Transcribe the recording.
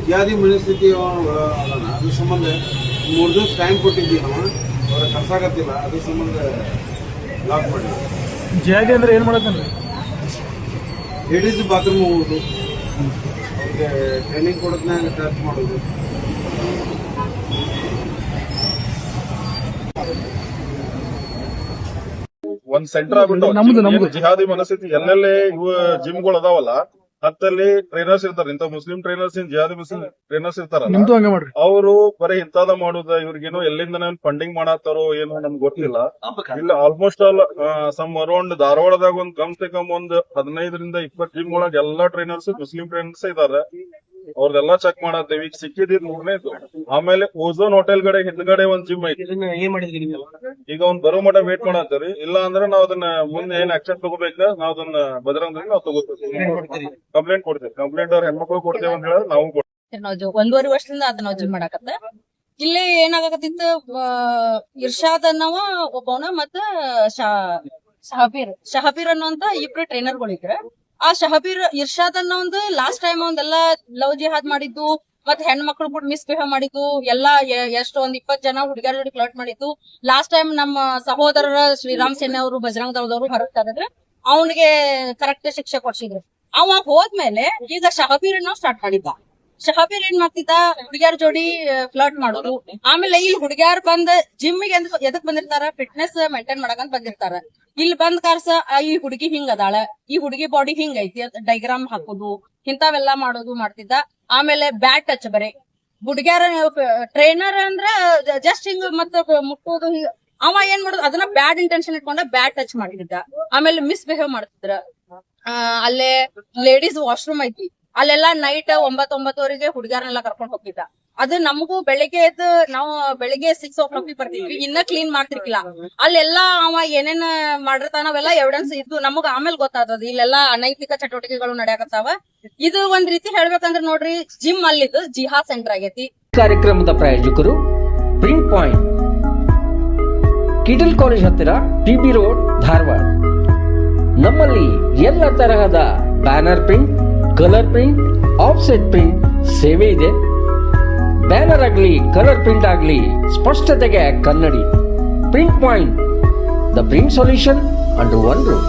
ಜಾತಿ ಮನಸ್ಥಿತಿ ಅದ್ರ ಸಂಬಂಧ 3 ದಿವಸ ಟೈಮ್ ಕೊಟ್ಟಿದ್ದೀವಿ ನಾವು, ಅವ್ರ ಕರ್ಸಾಗತ್ತಿಲ್ಲ, ಅದ್ರ ಸಂಬಂಧ ಲಾಕ್ ಮಾಡಿ. ಜಾತಿ ಅಂದ್ರೆ ಏನು ಮಾಡತ್ತಂದ್ರೆ ಲೇಡೀಸ್ ಬಾತ್ರೂಮ್ ಹೋಗೋದು, ಅವ್ರಿಗೆ ಟ್ರೈನಿಂಗ್ ಕೊಡೋದನ್ನ ಟಚ್ ಮಾಡೋದು. ಒಂದ್ ಸೆಂಟರ್ ಆಗ್ಬಿಟ್ಟು ಜಿಹಾದಿ ಮನಸ್ಥಿತಿ ಎಲ್ಲೆಲ್ಲಿ ಇವು ಜಿಮ್ಗಳು ಅದಾವಲ್ಲ, ಹತ್ತಲ್ಲಿ ಟ್ರೈನರ್ಸ್ ಇರ್ತಾರೆ, ಇಂತ Muslim trainers jihadi Muslim trainers ಇರ್ತಾರಲ್ಲ, ಅವರು ಬರೀ ಇಂತಾದ ಮಾಡುದ, ಇವ್ರಿಗೇನೋ ಎಲ್ಲಿಂದ ಫಂಡಿಂಗ್ ಮಾಡತ್ತಾರೋ ಏನೋ ನಮ್ಗೆ ಗೊತ್ತಿಲ್ಲ. ಇಲ್ಲ ಆಲ್ಮೋಸ್ಟ್ ಆಲ್ ಸಮ್ ಅರೌಂಡ್ ಧಾರವಾಡದಾಗ ಒಂದ್ ಕಮ್ ಸೆ ಕಮ್ ಒಂದ್ 15 ರಿಂದ 20 ಜಿಮ್ ಒಳಗೆ ಎಲ್ಲಾ ಟ್ರೈನರ್ಸ್ ಮುಸ್ಲಿಂ ಟ್ರೈನರ್ಸ್ ಇದಾರೆ. ಅವ್ರದೆಲ್ಲಾ ಚೆಕ್ ಮಾಡತ್ತೇವಿ. ಈಗ ಸಿಕ್ಕಿದ್ 3ನೇದು. ಆಮೇಲೆ ಓಝೋನ್ ಹೋಟೆಲ್ ಗಡೆ ಹಿಂದ್ಗಡೆ ಒಂದ್ ಜಿಮ್ ಐತಿ. ಈಗ ಒಂದ್ ಬರೋ ಮಠ ವೇಟ್ ಮಾಡತ್ತೇವ್ರಿ. ಇಲ್ಲ ಅಂದ್ರೆ ನಾವ್ ಅದನ್ನ ಮುಂದೆ ಏನ್ ಆಕ್ಷನ್ ತಗೋಬೇಕ, ನಾವ್ ಅದನ್ನ ಬಜರಂಗದಲ್ಲಿ ನಾವ್ ತಗೋತೀವಿ, ಕಂಪ್ಲೇಂಟ್ ಕೊಡ್ತೇವೆ. ಕಂಪ್ಲೇಂಟ್ ಅವ್ರ ಹೆಣ್ಮಕ್ಳು ಕೊಡ್ತೇವೆ ಅಂತ ಹೇಳಿ ನಾವು 1.5 ವರ್ಷದಿಂದ ಅದನ್ನ ಜಿಮ್ ಮಾಡಾಕತ್ತ. ಇಲ್ಲಿ ಏನಾಗತ್ತಿತ್ತು, ಇರ್ಷಾದ್ ಅನ್ನವ ಒಬ್ಬವನ ಮತ್ತ ಶಹಬೀರ್ ಅನ್ನೋಂತ ಇಬ್ರು ಟ್ರೈನರ್ಗಳಿದ್ರ. ಆ ಶಹಬೀರ್ ಇರ್ಷಾದ್ ಅನ್ನೋ ಒಂದು ಲಾಸ್ಟ್ ಟೈಮ್ ಒಂದೆಲ್ಲಾ ಲವ್ ಜಿಹಾದ್ ಮಾಡಿದ್ದು, ಮತ್ ಹೆಣ್ಮಕ್ಳು ಕೂಡ ಮಿಸ್ಬಿಹೇವ್ ಮಾಡಿದ್ದು, ಎಲ್ಲಾ ಎಷ್ಟು ಒಂದ್ 20 ಜನ ಹುಡುಗಿಯರ ಜೋಡಿ ಫ್ಲರ್ಟ್ ಮಾಡಿದ್ದು. ಲಾಸ್ಟ್ ಟೈಮ್ ನಮ್ಮ ಸಹೋದರರ ಶ್ರೀರಾಮ್ ಸೇನೆ ಅವರು ಬಜರಂಗ ದಳದವರು ಹೊರಗ್ ತರದ್ರೆ ಅವನಿಗೆ ಕರೆಕ್ಟ್ ಶಿಕ್ಷೆ ಕೊಡ್ಸಿದ್ರು. ಅವ ಹೋದ್ಮೇಲೆ ಈಗ ಶಹಬೀರ್ ಅನ್ನೋ ಸ್ಟಾರ್ಟ್ ಮಾಡಿದ್ದ. ಶಹಬೀರ್ ಏನ್ ಮಾಡ್ತಿದ್ದ, ಹುಡುಗಿಯರ ಜೋಡಿ ಫ್ಲರ್ಟ್ ಮಾಡೋದು. ಆಮೇಲೆ ಇಲ್ಲಿ ಹುಡುಗಿಯರ್ ಬಂದ್ ಜಿಮ್ಮಿಗೆ ಎದಕ್ ಬಂದಿರ್ತಾರ, ಫಿಟ್ನೆಸ್ ಮೇಂಟೈನ್ ಮಾಡಕಂತ ಬಂದಿರ್ತಾರ. ಇಲ್ಲಿ ಬಂದ್ ಕಾರ್ಸ ಈ ಹುಡುಗಿ ಹಿಂಗ್ ಅದಾಳ, ಈ ಹುಡುಗಿ ಬಾಡಿ ಹಿಂಗ್ ಐತಿ, ಡೈಗ್ರಾಮ್ ಹಾಕೋದು, ಇಂತಾವೆಲ್ಲಾ ಮಾಡೋದು ಮಾಡ್ತಿದ್ದ. ಆಮೇಲೆ ಬ್ಯಾಟ್ ಟಚ್ ಬರೀ ಹುಡುಗಿಯರ ಟ್ರೈನರ್ ಅಂದ್ರ ಜಸ್ಟ್ ಹಿಂಗ್ ಮತ್ತ ಮುಟ್ಟೋದು. ಅವ ಏನ್ ಮಾಡೋದು, ಅದನ್ನ ಬ್ಯಾಡ್ ಇಂಟೆನ್ಷನ್ ಇಟ್ಕೊಂಡ ಬ್ಯಾಟ್ ಟಚ್ ಮಾಡ್ತಿದ್ದ. ಆಮೇಲೆ ಮಿಸ್ಬಿಹೇವ್ ಮಾಡ್ತಿದ್ರ. ಅಲ್ಲೇ ಲೇಡೀಸ್ ವಾಶ್ರೂಮ್ ಐತಿ, ಅಲ್ಲೆಲ್ಲಾ ನೈಟ್ 9-9ವರೆಗೆ ಹುಡುಗಿಯರನ್ನೆಲ್ಲ ಕರ್ಕೊಂಡ್ ಹೋಗ್ತಿದ್ದ. ಅದು ನಮಗೂ ಬೆಳಿಗ್ಗೆ ಎದ್ದು ನಾವು ಬೆಳಿಗ್ಗೆ 6 o'clock ಬರ್ತಿದ್ವಿ, ಇನ್ನ ಕ್ಲೀನ್ ಮಾಡ್ತಿರ್ಕಿಲ್ಲ. ಅಲ್ಲೆಲ್ಲಾ ಅವ ಏನೇನ್ ಮಾಡಿರ್ತಾನ ಅವೆಲ್ಲ ಎವಿಡೆನ್ಸ್ ಇದ್ದು ನಮಗ್ ಆಮೇಲೆ ಗೊತ್ತಾದದ ಇಲ್ಲೆಲ್ಲಾ ಅನೈತಿಕ ಚಟುವಟಿಕೆಗಳು ನಡೆಯಕತ್ತಾವ. ಇದು ಒಂದ್ ರೀತಿ ಹೇಳ್ಬೇಕಂದ್ರೆ ನೋಡ್ರಿ, ಜಿಮ್ ಅಲ್ಲಿದ್ದು ಜಿಹಾದ್ ಸೆಂಟರ್ ಆಗೈತಿ. ಕಾರ್ಯಕ್ರಮದ ಪ್ರಾಯೋಜಕರು ಪ್ರಿಂಟ್ ಪಾಯಿಂಟ್, ಕಿಟಲ್ ಕಾಲೇಜ್ ಹತ್ತಿರ, ಟಿಬಿ ರೋಡ್, ಧಾರವಾಡ. ನಮ್ಮಲ್ಲಿ ಎಲ್ಲ ತರಹದ banner print, colour print, offset print ಸೇವೆ ಇದೆ. ಬ್ಯಾನರ್ ಆಗಲಿ, ಕಲರ್ ಪ್ರಿಂಟ್ ಆಗಲಿ, ಸ್ಪಷ್ಟತೆಗೆ ಕನ್ನಡಿ. Print point, the print solution under one roof.